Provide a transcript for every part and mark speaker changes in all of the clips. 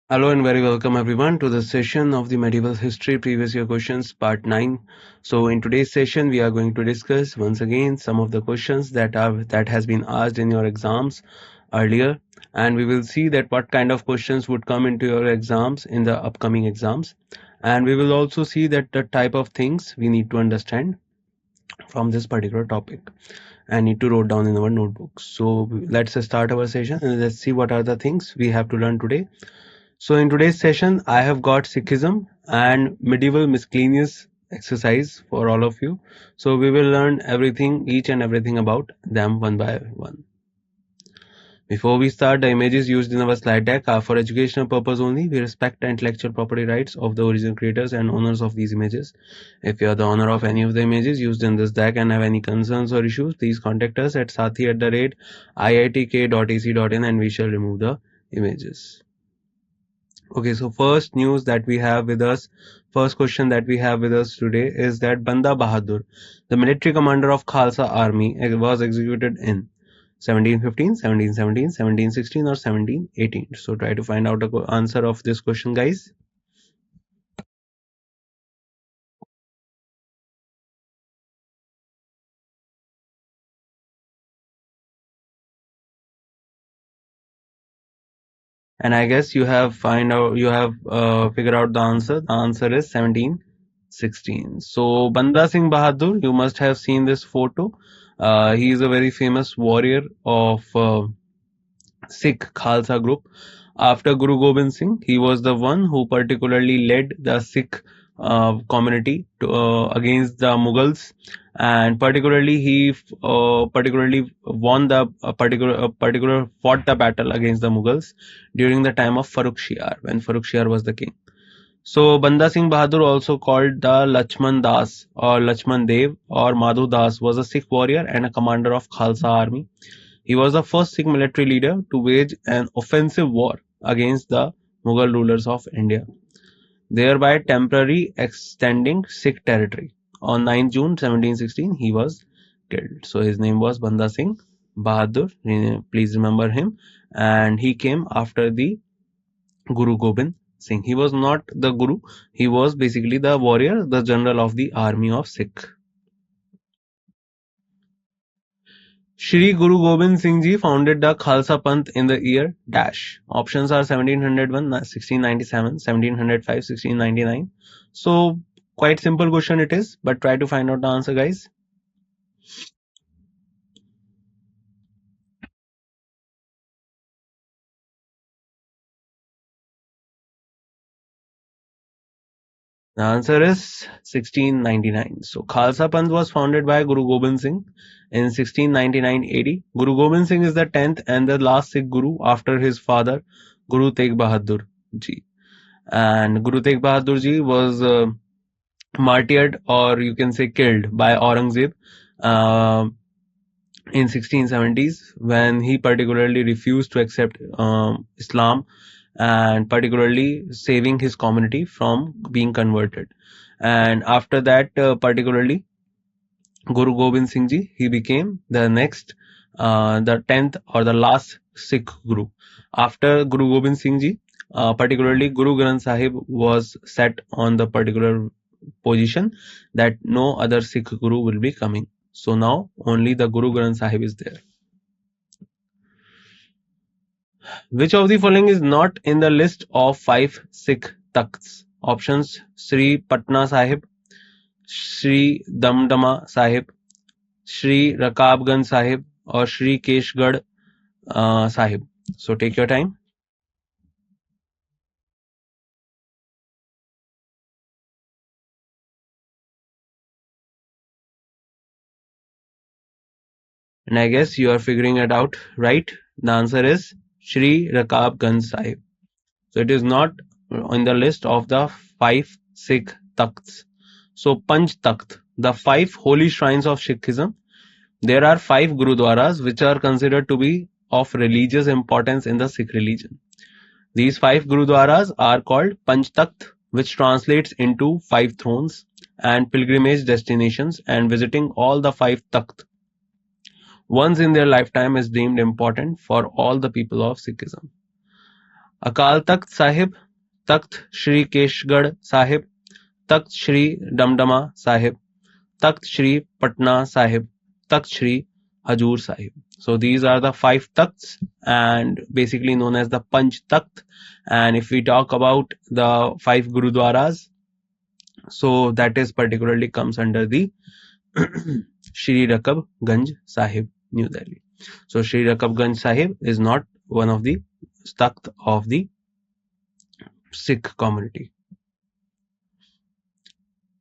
Speaker 1: Hello and very welcome everyone to the session of the Medieval History Previous Year Questions Part 9. So in today's session we are going to discuss once again some of the questions that has been asked in your exams earlier, and we will see that what kind of questions would come into your exams in the upcoming exams, and we will also see that the type of things we need to understand from this particular topic and need to write down in our notebooks. So let's start our session and let's see what are the things we have to learn today. So in today's session, I have got Sikhism and medieval miscellaneous exercise for all of you. So we will learn everything, each and everything about them one by one. Before we start, the images used in our slide deck are for educational purpose only. We respect the intellectual property rights of the original creators and owners of these images. If you are the owner of any of the images used in this deck and have any concerns or issues, please contact us at sathi@iitk.ac.in and we shall remove the images. Okay, so first news that we have with us, first question that we have with us today is that Banda Bahadur, the military commander of Khalsa army, was executed in 1715, 1717, 1716 or 1718. So try to find out the answer of this question, guys. And I guess you have figured out the answer. The answer is 1716. So Banda Singh Bahadur, you must have seen this photo. He is a very famous warrior of Sikh Khalsa group. After Guru Gobind Singh, he was the one who particularly led the Sikh community against the Mughals, and particularly he particularly won the particular fought the battle against the Mughals during the time of Farrukh Shiar, when Farrukh Shiar was the king. So Banda Singh Bahadur, also called the Lachman Das or Lachman Dev or Madhu Das, was a Sikh warrior and a commander of Khalsa army. He was the first Sikh military leader to wage an offensive war against the Mughal rulers of India, thereby temporarily extending Sikh territory. On 9 June 1716, he was killed. So his name was Banda Singh Bahadur. Please remember him. And he came after the Guru Gobind Singh. He was not the Guru, he was basically the warrior, the general of the army of Sikh. Shri Guru Gobind Singh Ji founded the Khalsa Panth in the year dash. Options are 1701, 1697, 1705, 1699. So quite simple question it is, but try to find out the answer, guys. The answer is 1699. So Khalsa Panth was founded by Guru Gobind Singh in 1699 AD. Guru Gobind Singh is the 10th and the last Sikh Guru after his father Guru Tegh Bahadur Ji. And Guru Tegh Bahadur Ji was martyred, or you can say killed, by Aurangzeb in 1670s, when he particularly refused to accept Islam, and particularly saving his community from being converted. And after that, particularly Guru Gobind Singh Ji, he became the next, the 10th or the last Sikh Guru. After Guru Gobind Singh Ji, particularly Guru Granth Sahib was set on the particular position that no other Sikh Guru will be coming. So now only the Guru Granth Sahib is there. Which of the following is not in the list of 5 Sikh Takhts? Options: Sri Patna Sahib, Sri Damdama Sahib, Sri Rakabganj Sahib, or Sri Keshgarh Sahib. So take your time. And I guess you are figuring it out, right? The answer is Sri Rakabganj Sahib. So it is not on the list of the 5 Sikh Takhts. So Panch Takht, the 5 holy shrines of Sikhism. There are 5 Gurudwaras which are considered to be of religious importance in the Sikh religion. These 5 Gurudwaras are called Panch Takht, which translates into 5 thrones and pilgrimage destinations, and visiting all the 5 Takht once in their lifetime is deemed important for all the people of Sikhism. Akal Takht Sahib, Takht Shri Keshgarh Sahib, Takht Shri डमडमा Sahib, Takht Shri patna sahib, Takht Shri hajur sahib. So these are the 5 takhts and basically known as the panch takht. And if we talk about the 5 gurudwaras, so that is particularly comes under the Shri Rakab Ganj Sahib, New Delhi. So Shri Rakab Ganj Sahib is not one of the takht of the Sikh community.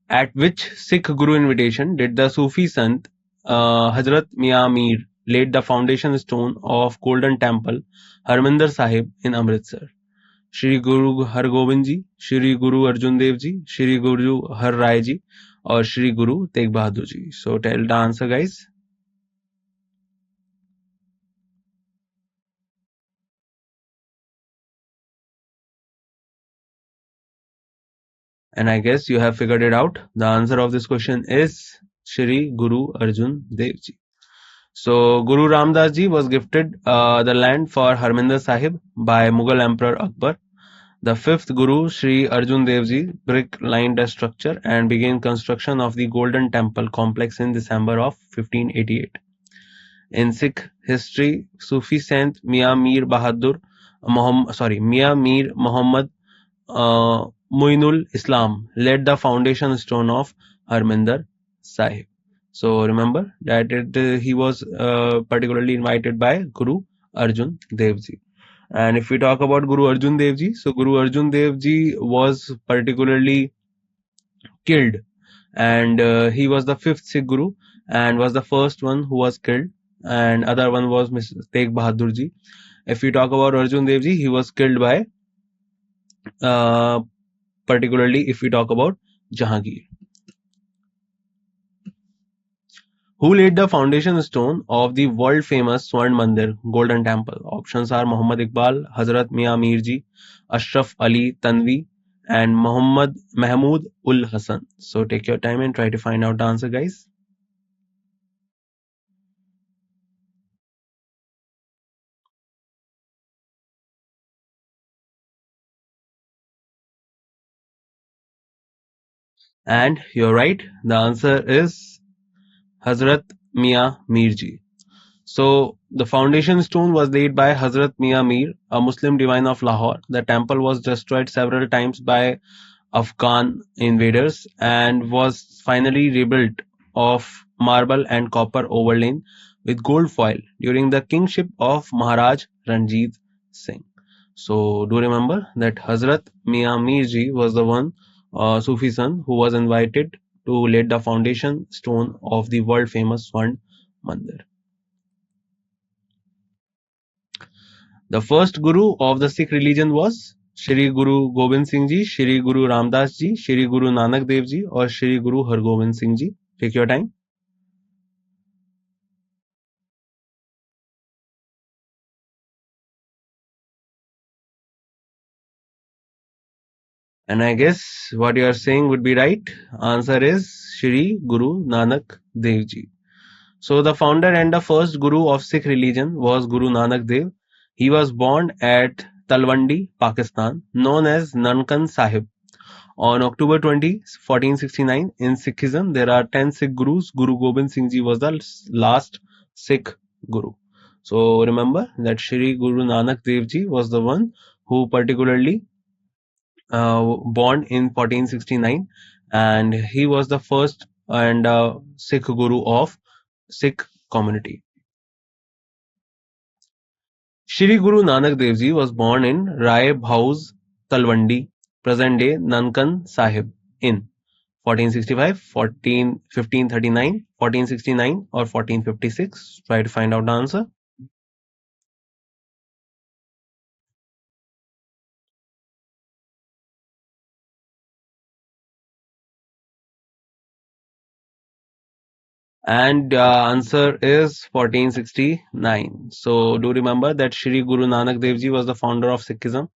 Speaker 1: At which Sikh Guru invitation did the Sufi Sant Hazrat Mian Mir laid the foundation stone of Golden Temple Harminder Sahib in Amritsar? Shri Guru Har Gobind Ji, Shri Guru Arjan Dev Ji, Shri Guru Har Rai Ji, or Shri Guru Tegh Bahadur Ji? So tell the answer, guys. And I guess you have figured it out. The answer of this question is Shri Guru Arjan Dev Ji. So Guru Ramdas Ji was gifted the land for Harminder Sahib by Mughal Emperor Akbar. The fifth Guru, Sri Arjan Dev Ji, brick-lined the structure and began construction of the Golden Temple complex in December of 1588. In Sikh history, Sufi Saint Mian Mir Muhammad Muinul Islam led the foundation stone of Harminder Sahib. So remember that he was particularly invited by Guru Arjan Dev Ji. And if we talk about Guru Arjan Dev Ji, so Guru Arjan Dev Ji was particularly killed, and he was the fifth Sikh Guru and was the first one who was killed, and other one was Mr. Tegh Bahadur Ji. If we talk about Arjan Dev Ji, he was killed by particularly if we talk about Jahangir. Who laid the foundation stone of the world famous Swarn Mandir, Golden Temple? Options are Muhammad Iqbal, Hazrat Mian Mir Ji, Ashraf Ali Tanvi, and Muhammad Mahmud ul Hasan. So take your time and try to find out the answer, guys. And you're right, the answer is Hazrat Mian Mir Ji. So the foundation stone was laid by Hazrat Mian Mir, a Muslim divine of Lahore. The temple was destroyed several times by Afghan invaders and was finally rebuilt of marble and copper overlain with gold foil during the kingship of Maharaj Ranjit Singh. So do remember that Hazrat Mian Mir Ji was the one Sufi son who was invited to lay the foundation stone of the world famous Swarn Mandir. The first Guru of the Sikh religion was Shri Guru Gobind Singh Ji, Shri Guru Ramdas Ji, Shri Guru Nanak Dev Ji, or Shri Guru Har Gobind Singh Ji. Take your time. And I guess what you are saying would be right. Answer is Shri Guru Nanak Dev Ji. So the founder and the first Guru of Sikh religion was Guru Nanak Dev. He was born at Talwandi, Pakistan, known as Nankan Sahib. On October 20, 1469, in Sikhism, there are 10 Sikh Gurus. Guru Gobind Singh Ji was the last Sikh Guru. So remember that Shri Guru Nanak Dev Ji was the one who particularly born in 1469, and he was the first and Sikh Guru of Sikh community. Shri Guru Nanak Dev Ji was born in Rai Bhaus, Talwandi, present day Nankan Sahib, in 1465, 1539, 1469, or 1456. Try to find out the answer. And answer is 1469. So do remember that Shri Guru Nanak Dev Ji was the founder of Sikhism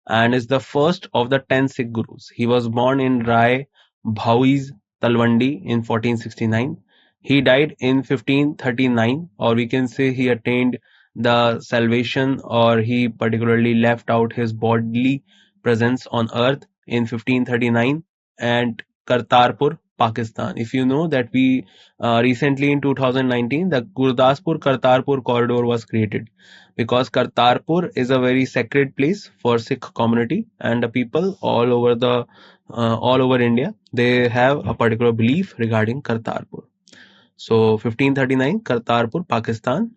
Speaker 1: and is the first of the 10 Sikh Gurus. He was born in Rai Bhauis, Talwandi in 1469. He died in 1539, or we can say he attained the salvation, or he particularly left out his bodily presence on earth in 1539 at Kartarpur, Pakistan. If you know that we recently in 2019 the Gurdaspur Kartarpur corridor was created, because Kartarpur is a very sacred place for Sikh community, and the people all over India, they have a particular belief regarding Kartarpur. So 1539 Kartarpur, Pakistan.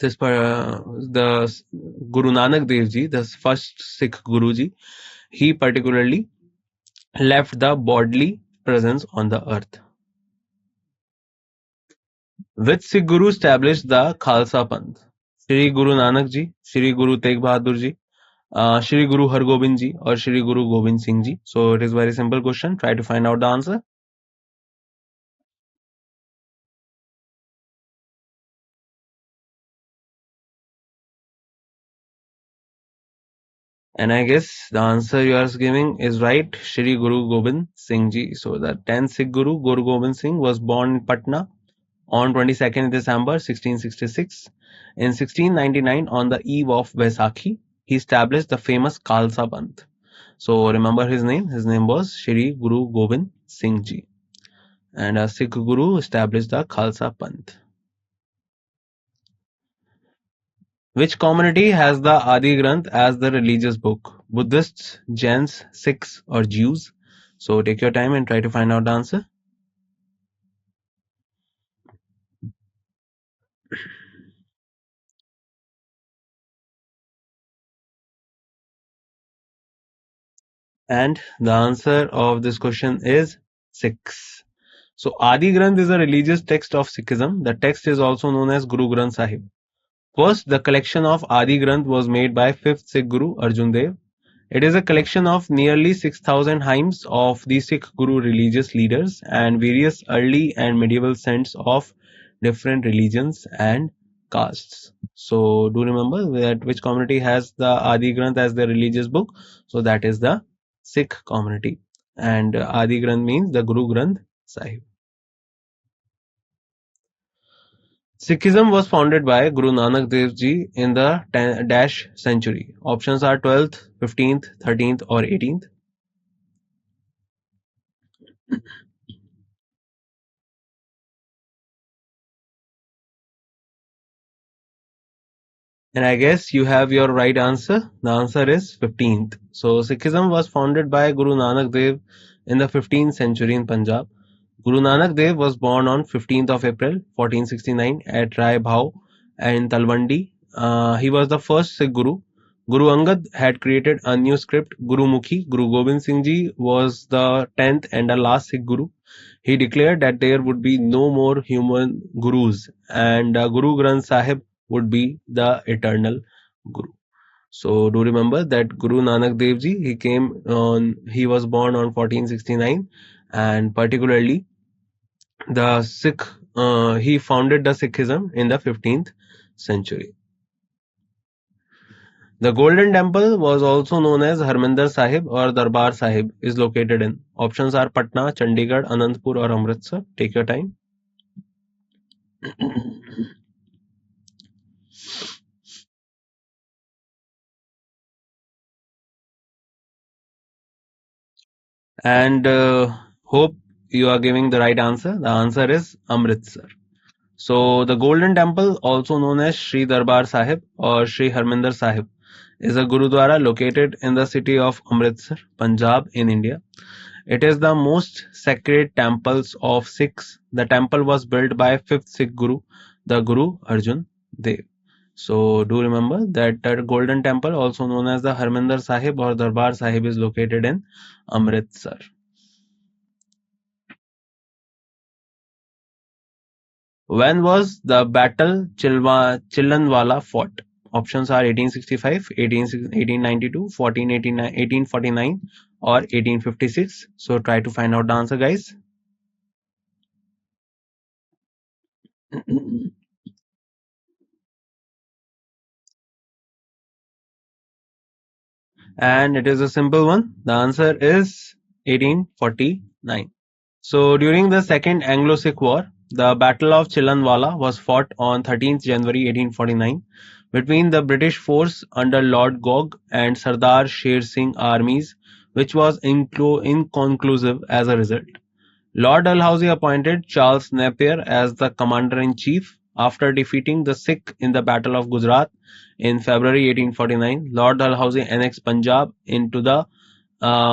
Speaker 1: This the Guru Nanak Dev Ji, the first Sikh Guruji, he particularly left the bodily presence on the earth. Which Sikh Guru established the Khalsa Panth? Shri Guru Nanak Ji, Shri Guru Tegh Bahadur Ji, Shri Guru Har Gobind Ji, or Shri Guru Gobind Singh Ji? So it is very simple question. Try to find out the answer. And I guess the answer you are giving is right, Shri Guru Gobind Singh Ji. So the 10th Sikh Guru, Guru Gobind Singh, was born in Patna on 22nd December 1666. In 1699, on the eve of Vaisakhi, he established the famous Khalsa Panth. So remember his name? His name was Shri Guru Gobind Singh Ji. And a Sikh Guru established the Khalsa Panth. Which community has the Adi Granth as the religious book? Buddhists, Jains, Sikhs, or Jews? So take your time and try to find out the answer. And the answer of this question is Sikhs. So Adi Granth is a religious text of Sikhism. The text is also known as Guru Granth Sahib. First, the collection of Adi Granth was made by 5th Sikh Guru Arjan Dev. It is a collection of nearly 6,000 hymns of the Sikh Guru religious leaders and various early and medieval saints of different religions and castes. So do remember that which community has the Adi Granth as their religious book? So that is the Sikh community. And Adi Granth means the Guru Granth Sahib. Sikhism was founded by Guru Nanak Dev Ji in the dash century. Options are 12th, 15th, 13th, or 18th. And I guess you have your right answer. The answer is 15th. So Sikhism was founded by Guru Nanak Dev in the 15th century in Punjab. Guru Nanak Dev was born on 15th of April 1469 at Rai Bhau in Talwandi. He was the first Sikh Guru. Guru Angad had created a new script, Guru Mukhi. Guru Gobind Singh Ji was the 10th and the last Sikh Guru. He declared that there would be no more human gurus, and Guru Granth Sahib would be the eternal Guru. So do remember that Guru Nanak Dev Ji, he was born on 1469, and particularly the Sikh, he founded the Sikhism in the 15th century. The Golden Temple, was also known as Harmandir Sahib or Darbar Sahib, is located in. Options are Patna, Chandigarh, Anandpur, or Amritsar. Take your time. And hope you are giving the right answer. The answer is Amritsar. So the Golden Temple, also known as Sri Darbar Sahib or Sri Harmandir Sahib, is a Gurudwara located in the city of Amritsar, Punjab in India. It is the most sacred temples of Sikhs. The temple was built by 5th Sikh Guru, the Guru Arjan Dev. So do remember that the Golden Temple, also known as the Harmandir Sahib or Darbar Sahib, is located in Amritsar. When was the Battle Chillanwala fought? Options are 1865, 1892, 1489, 1849, or 1856. So try to find out the answer, guys. And it is a simple one. The answer is 1849. So during the Second Anglo-Sikh War, The Battle of Chillanwala was fought on 13th January 1849 between the British force under Lord Gog and Sardar Sher Singh armies, which was inconclusive as a result. Lord Dalhousie appointed Charles Napier as the commander-in-chief after defeating the Sikh in the Battle of Gujarat in February 1849. Lord Dalhousie annexed Punjab into the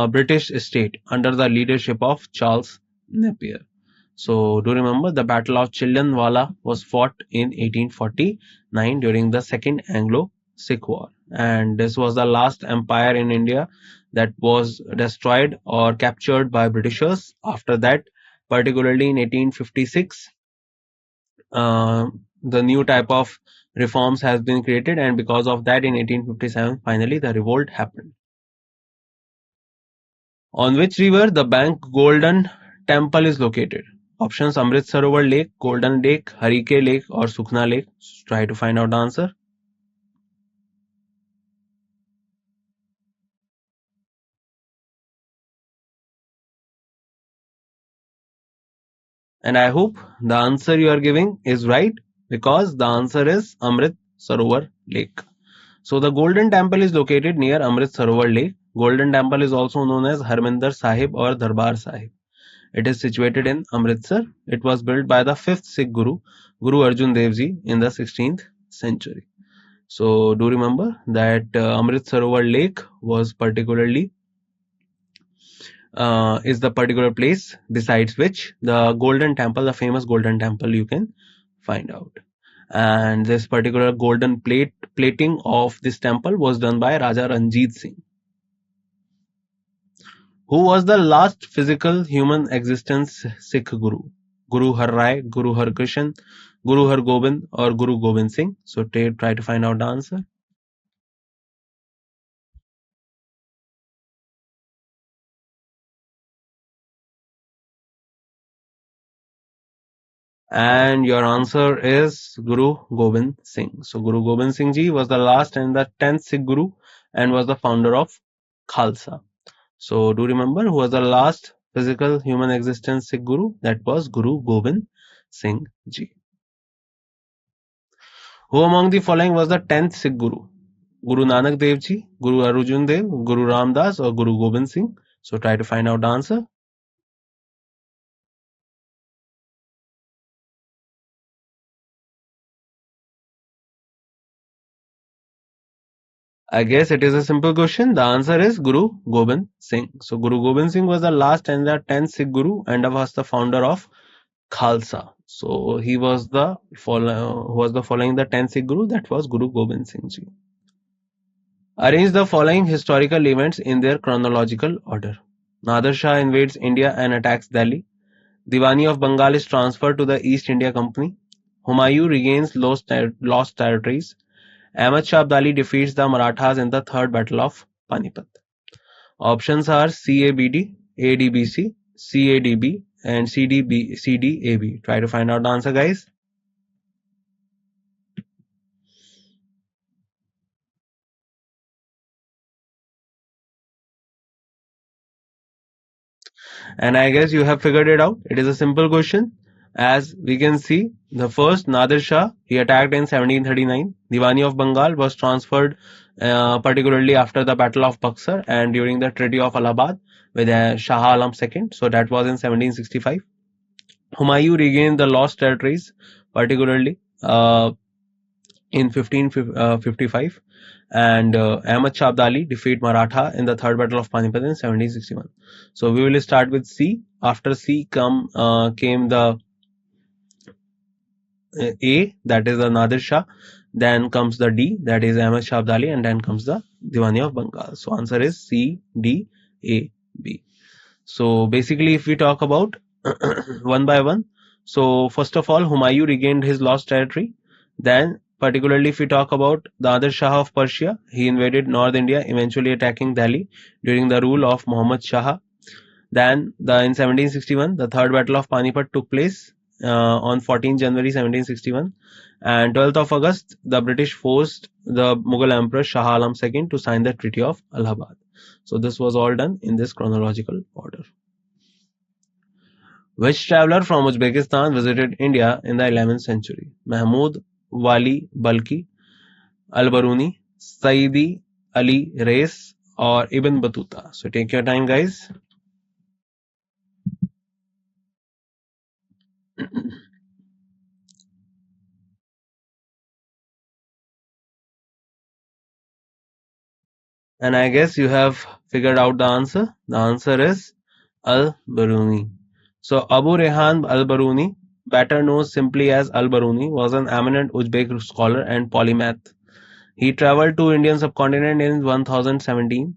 Speaker 1: British state under the leadership of Charles Napier. So, do remember the Battle of Chillianwala was fought in 1849 during the Second Anglo-Sikh War, and this was the last empire in India that was destroyed or captured by Britishers. After that, particularly in 1856, the new type of reforms has been created, and because of that, in 1857, finally the revolt happened. On which river the Bank Golden Temple is located? Options: Amrit Sarovar Lake, Golden Lake, Harike Lake, or Sukhna Lake. Try to find out the answer. And I hope the answer you are giving is right, because the answer is Amrit Sarovar Lake. So the Golden Temple is located near Amrit Sarovar Lake. Golden Temple is also known as Harminder Sahib or Darbar Sahib. It is situated in Amritsar. It was built by the 5th Sikh Guru, Guru Arjan Dev Ji, in the 16th century. So do remember that Amrit Sarovar Lake was particularly is the particular place besides which the Golden Temple, the famous Golden Temple, you can find out. And this particular golden plating of this temple was done by Raja Ranjit Singh. Who was the last physical human existence Sikh Guru? Guru Har Rai, Guru Har Krishan, Guru Har Gobind, or Guru Gobind Singh? So try to find out the answer. And your answer is Guru Gobind Singh. So Guru Gobind Singh Ji was the last and the 10th Sikh Guru and was the founder of Khalsa. So do remember who was the last physical human existence Sikh Guru? That was Guru Gobind Singh Ji. Who among the following was the 10th Sikh Guru? Guru Nanak Dev Ji, Guru Arjan Dev, Guru Ram Das, or Guru Gobind Singh? So try to find out the answer. I guess it is a simple question. The answer is Guru Gobind Singh. So Guru Gobind Singh was the last and the 10th Sikh Guru and was the founder of Khalsa. So he was the following the 10th Sikh Guru, that was Guru Gobind Singh Ji. Arrange the following historical events in their chronological order. Nader Shah invades India and attacks Delhi. Diwani of Bengal is transferred to the East India Company. Humayun regains lost territories. Ahmad Shah Abdali defeats the Marathas in the Third Battle of Panipat. Options are CABD, ADBC, CADB, and CDAB. Try to find out the answer, guys. And I guess you have figured it out. It is a simple question. As we can see, the first Nadir Shah, he attacked in 1739. Diwani of Bengal was transferred particularly after the Battle of Buxar and during the Treaty of Allahabad with Shah Alam II. So that was in 1765. Humayun regained the lost territories, particularly in 1555, and Ahmad Shah Abdali defeat Maratha in the Third Battle of Panipat in 1761. So we will start with C. After C came the A, that is the Nadir Shah. Then comes the D, that is Ahmad Shah Abdali, and then comes the Diwani of Bengal. So answer is C, D, A, B. So basically, if we talk about one by one, so first of all, Humayun regained his lost territory. Then, particularly if we talk about the other Shah of Persia, he invaded North India, eventually attacking Delhi during the rule of Muhammad Shah. Then, in 1761, the Third Battle of Panipat took place on 14 January 1761. And 12th of August, the British forced the Mughal Emperor Shah Alam II to sign the Treaty of Allahabad. So this was all done in this chronological order. Which traveler from Uzbekistan visited India in the 11th century? Mahmud Wali Balkhi, Al-Baruni, Saidi Ali Rais, or Ibn Battuta? So take your time, guys. And I guess you have figured out the answer. The answer is Al-Baruni. So Abu Rehan Al-Baruni, better known simply as Al-Baruni, was an eminent Uzbek scholar and polymath. He traveled to Indian subcontinent in 1017.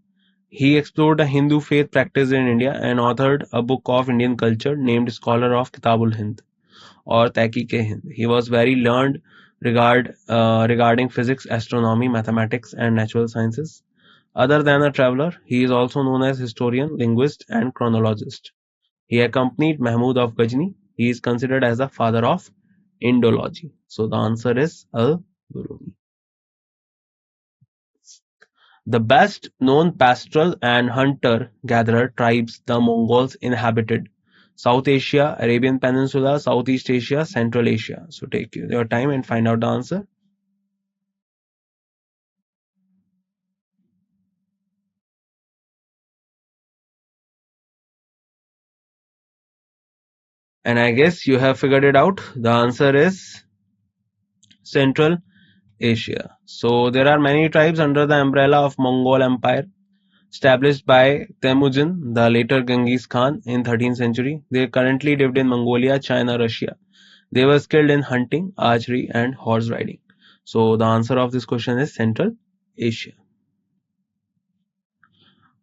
Speaker 1: He explored the Hindu faith practiced in India and authored a book of Indian culture named Scholar of Kitabul Hind or Tahqiq-e-Hind. He was very learned regarding physics, astronomy, mathematics, and natural sciences. Other than a traveler, he is also known as historian, linguist, and chronologist. He accompanied Mahmud of Ghazni. He is considered as the father of Indology. So the answer is Al-Biruni. The best known pastoral and hunter-gatherer tribes the Mongols inhabited: South Asia, Arabian Peninsula, Southeast Asia, Central Asia. So take your time and find out the answer. And I guess you have figured it out. The answer is Central Asia. So there are many tribes under the umbrella of Mongol Empire, established by Temujin, the later Genghis Khan, in 13th century. They currently lived in Mongolia, China, Russia. They were skilled in hunting, archery, and horse riding. So the answer of this question is Central Asia.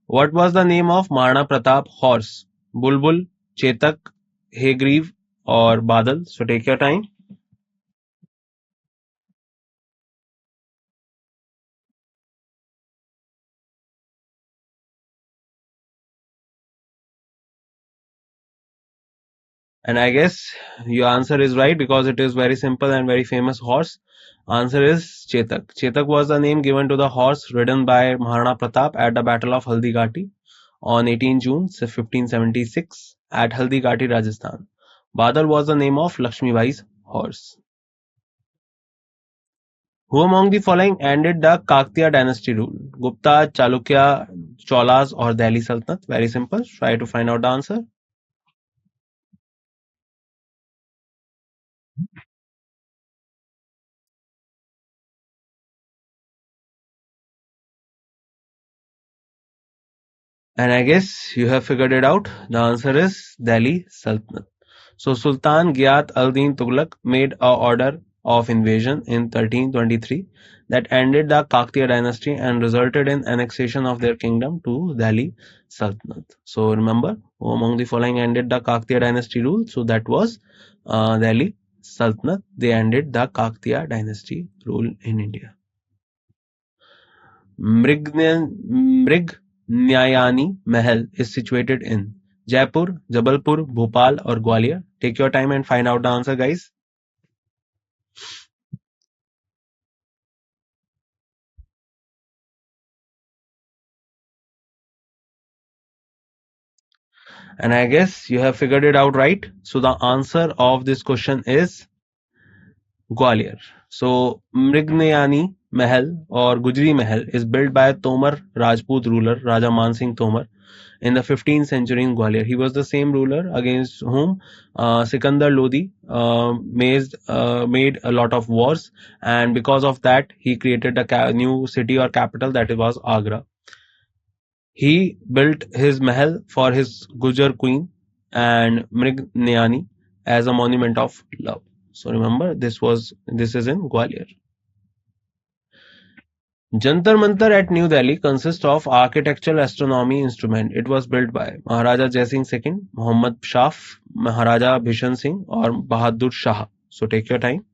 Speaker 1: What was the name of Maharana Pratap horse? Bulbul, Chetak, Haygreave, or Badal? So take your time. And I guess your answer is right because it is very simple and very famous horse. Answer is Chetak. Chetak was the name given to the horse ridden by Maharana Pratap at the Battle of Haldighati on 18 June 1576 at Haldighati, Rajasthan. Badal was the name of Lakshmi Bai's horse. Who among the following ended the Kaktiya dynasty rule? Gupta, Chalukya, Cholas, or Delhi Sultanate? Very simple. Try to find out the answer. And I guess you have figured it out. The answer is Delhi Sultanate. So Sultan Ghiat al-Din Tughlaq made a order of invasion in 1323 that ended the Kaktiya dynasty and resulted in annexation of their kingdom to Delhi Sultanate. So remember, who among the following ended the Kaktiya dynasty rule? So that was Delhi Sultanate. They ended the Kaktiya dynasty rule in India. Mrignayani Mahal is situated in Jaipur, Jabalpur, Bhopal, or Gwalior. Take your time and find out the answer, guys. And I guess you have figured it out right. So the answer of this question is Gwalior. So Mrignayani Mahal or Gujri Mahal is built by Tomar Rajput ruler Raja Man Singh Tomar in the 15th century in Gwalior. He was the same ruler against whom Sikandar Lodi made a lot of wars, and because of that, he created a new city or capital that was Agra. He built his mahal for his Gujar queen and Mrignayani as a monument of love. So remember, this is in Gwalior. Jantar Mantar at New Delhi consists of architectural astronomy instrument. It was built by Maharaja Jai Singh II, Muhammad Shah, Maharaja Bhishan Singh, or Bahadur Shah. So take your time.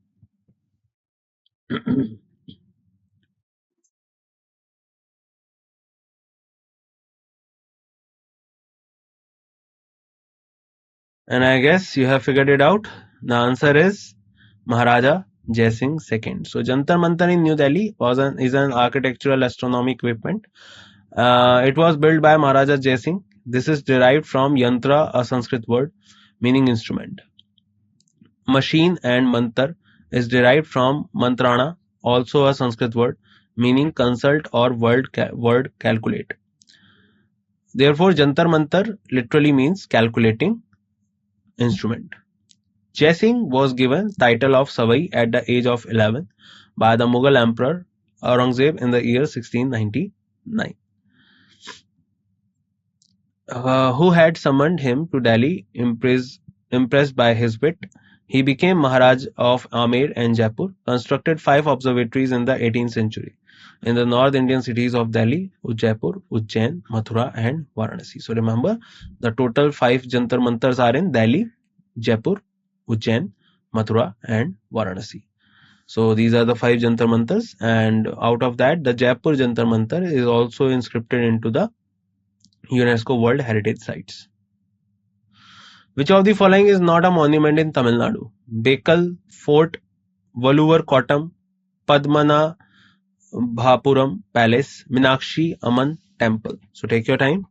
Speaker 1: And I guess you have figured it out. The answer is Maharaja Jai Singh II. So Jantar Mantar in New Delhi is an architectural astronomy equipment. It was built by Maharaja Jai Singh. This is derived from yantra, a Sanskrit word meaning instrument. Machine and mantar is derived from mantrana, also a Sanskrit word, meaning consult or word calculate. Therefore, jantar mantar literally means calculating instrument. Jai Singh was given title of Savai at the age of 11 by the Mughal Emperor Aurangzeb in the year 1699, who had summoned him to Delhi. Impressed by his wit, he became Maharaj of Amer and Jaipur, constructed 5 observatories in the 18th century in the North Indian cities of Delhi, Jaipur, Ujjain, Mathura, and Varanasi. So remember, the total 5 Jantar Mantars are in Delhi, Jaipur, Ujjain, Mathura, and Varanasi. So these are the 5 Jantar Mantars, and out of that, the Jaipur Jantar Mantar is also inscripted into the UNESCO World Heritage Sites. Which of the following is not a monument in Tamil Nadu? Bekal Fort, Valluvar Kottam, Padmanabhapuram Palace, Meenakshi Amman Temple. So take your time.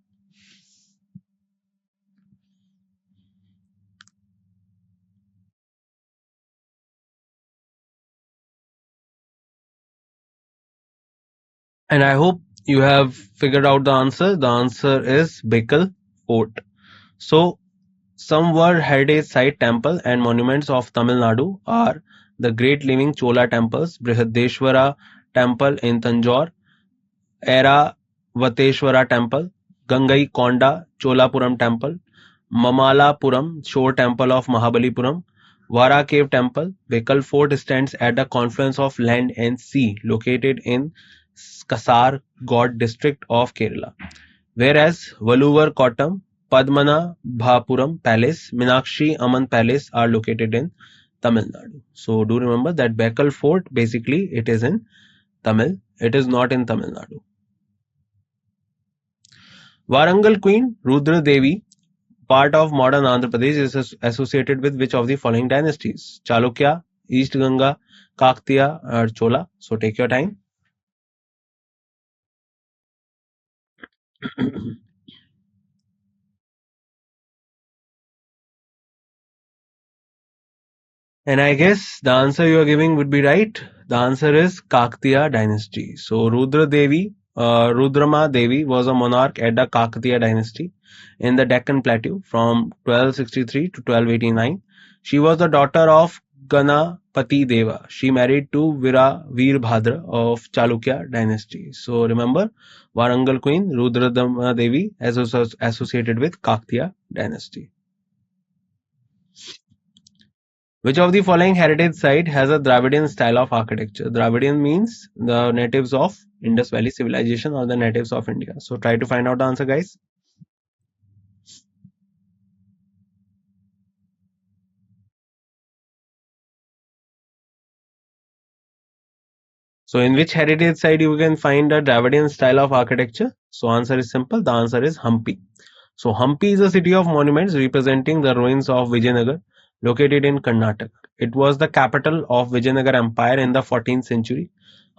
Speaker 1: And I hope you have figured out the answer. The answer is Bekal Fort. So some World Heritage Site temple and monuments of Tamil Nadu are the Great Living Chola temples, Brihadeshwara Temple in Tanjore, Airavateshwara Temple, Gangai Konda Cholapuram Temple, Mamalapuram Shore Temple of Mahabalipuram, Vara Cave Temple. Bekal Fort stands at the confluence of land and sea, located in Kasaragod district of Kerala. Whereas Valluvar Kottam, Padmanabhapuram Palace, Meenakshi Amman Palace are located in Tamil Nadu. So do remember that Bekal Fort, basically it is in Tamil. It is not in Tamil Nadu. Warangal Queen Rudra Devi, part of modern Andhra Pradesh, is associated with which of the following dynasties? Chalukya, East Ganga, Kaktiya, or Chola. So take your time. And I guess the answer you are giving would be right. The answer is Kaktiya dynasty. So Rudrama Devi was a monarch at the Kakatiya dynasty in the Deccan Plateau from 1263 to 1289. She was the daughter of Ganapati Deva. She married to Veerbhadra of Chalukya dynasty. So remember, Warangal Queen Rudrama Devi is associated with Kakatiya dynasty. Which of the following heritage site has a Dravidian style of architecture? Dravidian means the natives of Indus Valley Civilization or the natives of India. So try to find out the answer, guys. So in which heritage site you can find a Dravidian style of architecture? So answer is simple. The answer is Hampi. So Hampi is a city of monuments representing the ruins of Vijayanagar, located in Karnataka. It was the capital of Vijayanagar Empire in the 14th century.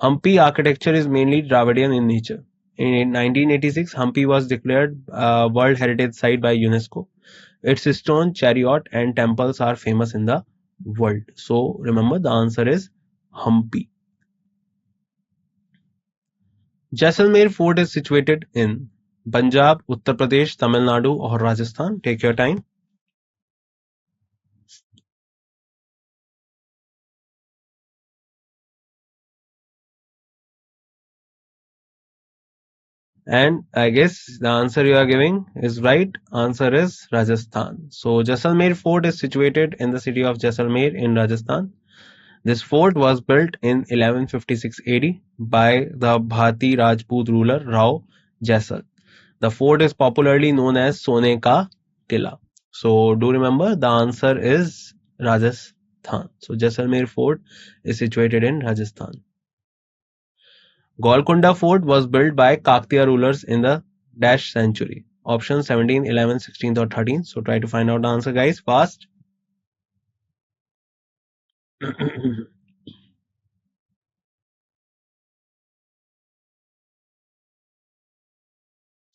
Speaker 1: Hampi architecture is mainly Dravidian in nature. In 1986, Hampi was declared a World Heritage Site by UNESCO. Its stone chariot and temples are famous in the world. So remember, the answer is Hampi. Jaisalmer Fort is situated in Punjab, Uttar Pradesh, Tamil Nadu, or Rajasthan. Take your time. And I guess the answer you are giving is right. Answer is Rajasthan. So Jaisalmer Fort is situated in the city of Jaisalmer in Rajasthan. This fort was built in 1156 AD by the Bhati Rajput ruler Rao Jaisal. The fort is popularly known as Sone Ka Killa. So do remember, the answer is Rajasthan. So Jaisalmer Fort is situated in Rajasthan. Golconda Fort was built by Kaktiya rulers in the dash century. Options 17, 11, 16 or 13. So try to find out the answer, guys, fast.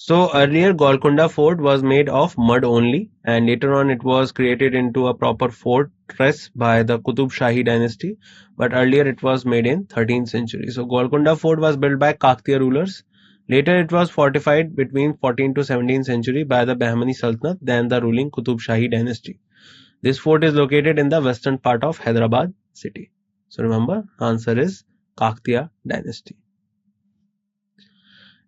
Speaker 1: So earlier Golconda Fort was made of mud only, and later on it was created into a proper fortress by the Qutub Shahi dynasty. But earlier it was made in 13th century. So Golconda Fort was built by Kaktiya rulers. Later it was fortified between 14th to 17th century by the Bahmani Sultanate, then the ruling Qutub Shahi dynasty. This fort is located in the western part of Hyderabad city. So remember, answer is Kaktiya dynasty.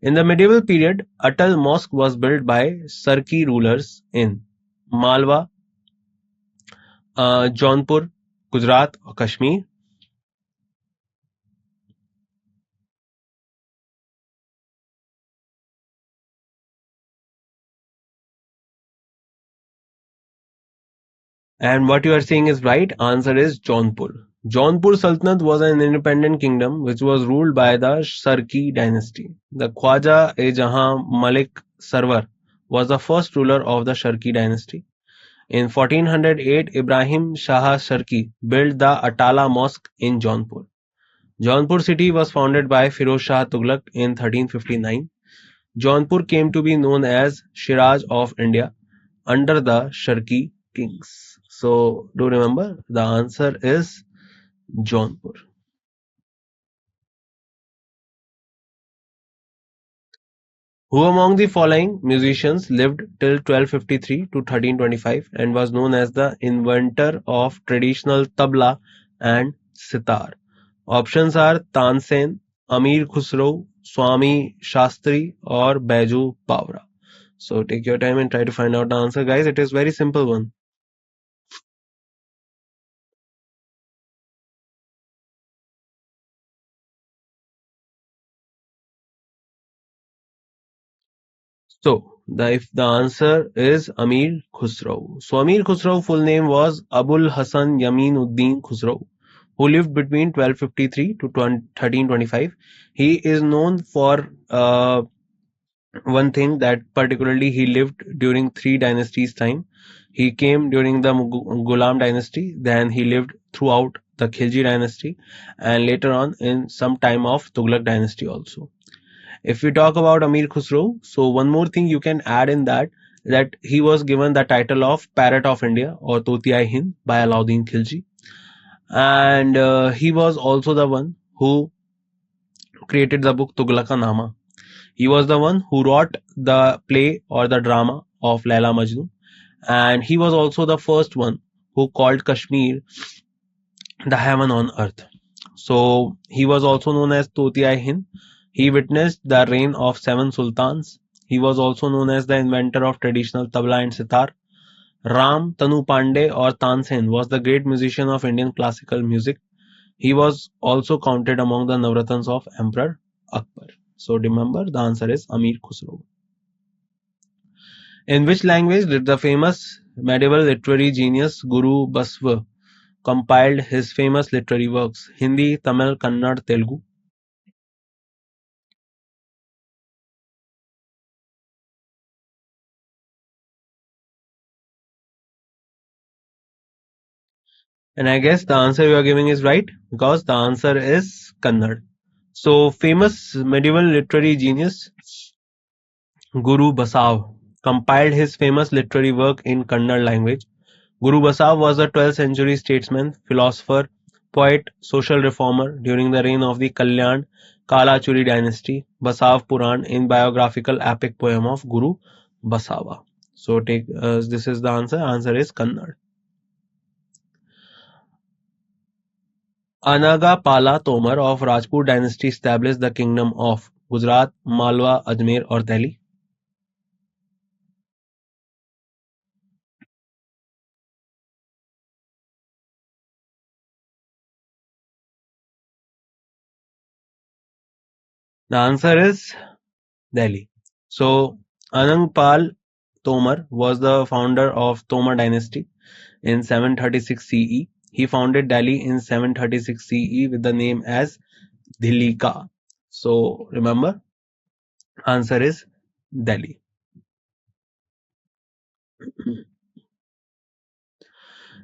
Speaker 1: In the medieval period, Atal Mosque was built by Sarki rulers in Malwa, Jaunpur, Gujarat or Kashmir. And what you are saying is right. Answer is Jaunpur. Jaunpur Sultanate was an independent kingdom which was ruled by the Sarki dynasty. The Khwaja-e-Jahan Malik Sarwar was the first ruler of the Sarki dynasty. In 1408, Ibrahim Shah Sarki built the Atala Mosque in Jaunpur. Jaunpur city was founded by Firoz Shah Tughlaq in 1359. Jaunpur came to be known as Shiraz of India under the Sharki kings. So do remember the answer is Jaunpur. Who among the following musicians lived till 1253 to 1325 and was known as the inventor of traditional tabla and sitar? Options are Tansen, Amir Khusro, Swami Shastri or Baiju Bawra. So take your time and try to find out the answer, guys. It is very simple one. If the answer is Amir Khusro. So Amir Khusro full name was Abul Hasan Yamin Uddin Khusro, who lived between 1253 to 1325. He is known for one thing that particularly he lived during three dynasties time. He came during the Ghulam dynasty, then he lived throughout the Khilji dynasty, and later on in some time of Tughlaq dynasty also. If we talk about Amir Khusro, so one more thing you can add in that he was given the title of Parrot of India or Toti-i-Hind by Alauddin Khilji, and he was also the one who created the book Tughlaq-Nama. He was the one who wrote the play or the drama of Laila Majnu, and he was also the first one who called Kashmir the heaven on earth. So he was also known as Toti-i-Hind. He witnessed the reign of 7 sultans. He was also known as the inventor of traditional tabla and sitar. Ram Tanu Pandey or Tansen was the great musician of Indian classical music. He was also counted among the Navratans of Emperor Akbar. So remember, the answer is Amir Khusro. In which language did the famous medieval literary genius Guru Basva compiled his famous literary works? Hindi, Tamil, Kannada, Telugu. And I guess the answer you are giving is right because the answer is Kannada. So, famous medieval literary genius Guru Basav compiled his famous literary work in Kannada language. Guru Basav was a 12th century statesman, philosopher, poet, social reformer during the reign of the Kalyan Kalachuri dynasty. Basav Puran in biographical epic poem of Guru Basava. So take this is the answer. Answer is Kannada. Anagapala Tomar of Rajput dynasty established the kingdom of Gujarat, Malwa, Ajmer or Delhi. The answer is Delhi. So Anangpal Tomar was the founder of Tomar dynasty in 736 CE. He founded Delhi in 736 CE with the name as Dhilika. So remember, answer is Delhi.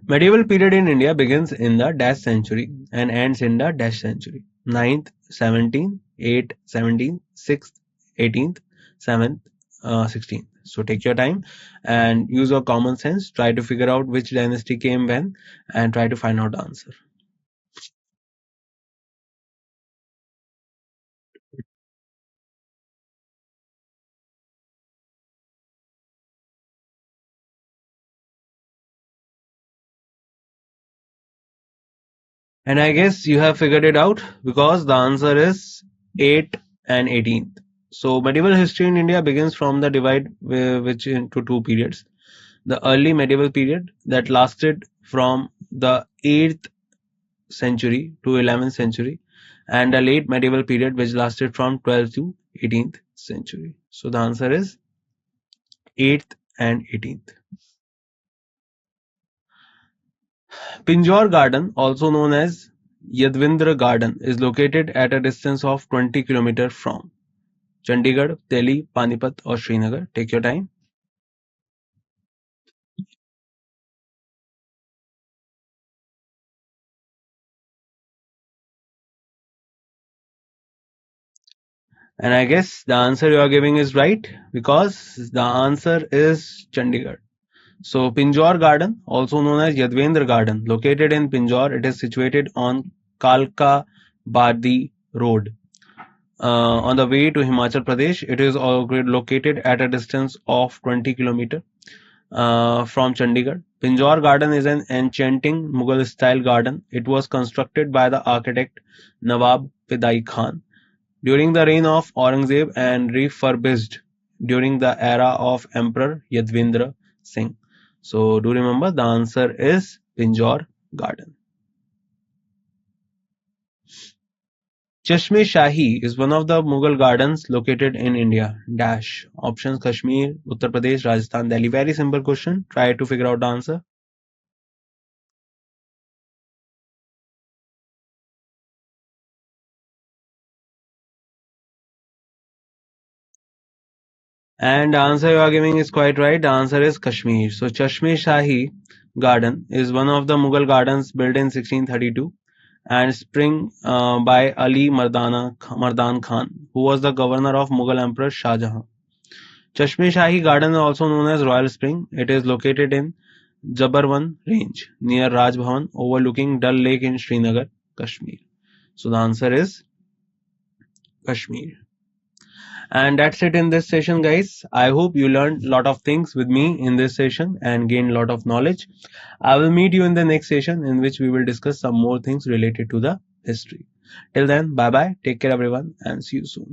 Speaker 1: Medieval period in India begins in the dash century and ends in the dash century. 9th, 17th, 8th, 17th, 6th, 18th, 7th, 16th. So take your time and use your common sense. Try to figure out which dynasty came when and try to find out the answer. And I guess you have figured it out because the answer is 8 and 18th. So medieval history in India begins from the divide which into two periods. The early medieval period that lasted from the 8th century to 11th century, and the late medieval period which lasted from 12th to 18th century. So the answer is 8th and 18th. Pinjore Garden, also known as Yadvindra Garden, is located at a distance of 20 km from Chandigarh, Delhi, Panipat or Srinagar. Take your time. And I guess the answer you are giving is right because the answer is Chandigarh. So Pinjore Garden, also known as Yadvendra Garden, located in Pinjore, it is situated on Kalka Badi Road. On the way to Himachal Pradesh, it is located at a distance of 20 km from Chandigarh. Pinjore Garden is an enchanting Mughal style garden. It was constructed by the architect Nawab Pidai Khan during the reign of Aurangzeb and refurbished during the era of Emperor Yadvindra Singh. So do remember the answer is Pinjore Garden. Chashme Shahi is one of the Mughal gardens located in India. Dash. Options Kashmir, Uttar Pradesh, Rajasthan, Delhi. Very simple question. Try to figure out the answer. And the answer you are giving is quite right. The answer is Kashmir. So Chashme Shahi Garden is one of the Mughal gardens built in 1632 and spring by Ali Mardan Khan, who was the governor of Mughal Emperor Shah Jahan. Chashme Shahi Garden is also known as Royal Spring. It is located in Jabarwan Range near Raj Bhavan, overlooking Dal Lake in Srinagar, Kashmir. So the answer is Kashmir. And that's it in this session, guys. I hope you learned a lot of things with me in this session and gained a lot of knowledge. I will meet you in the next session in which we will discuss some more things related to the history. Till then, bye bye. Take care, everyone, and see you soon.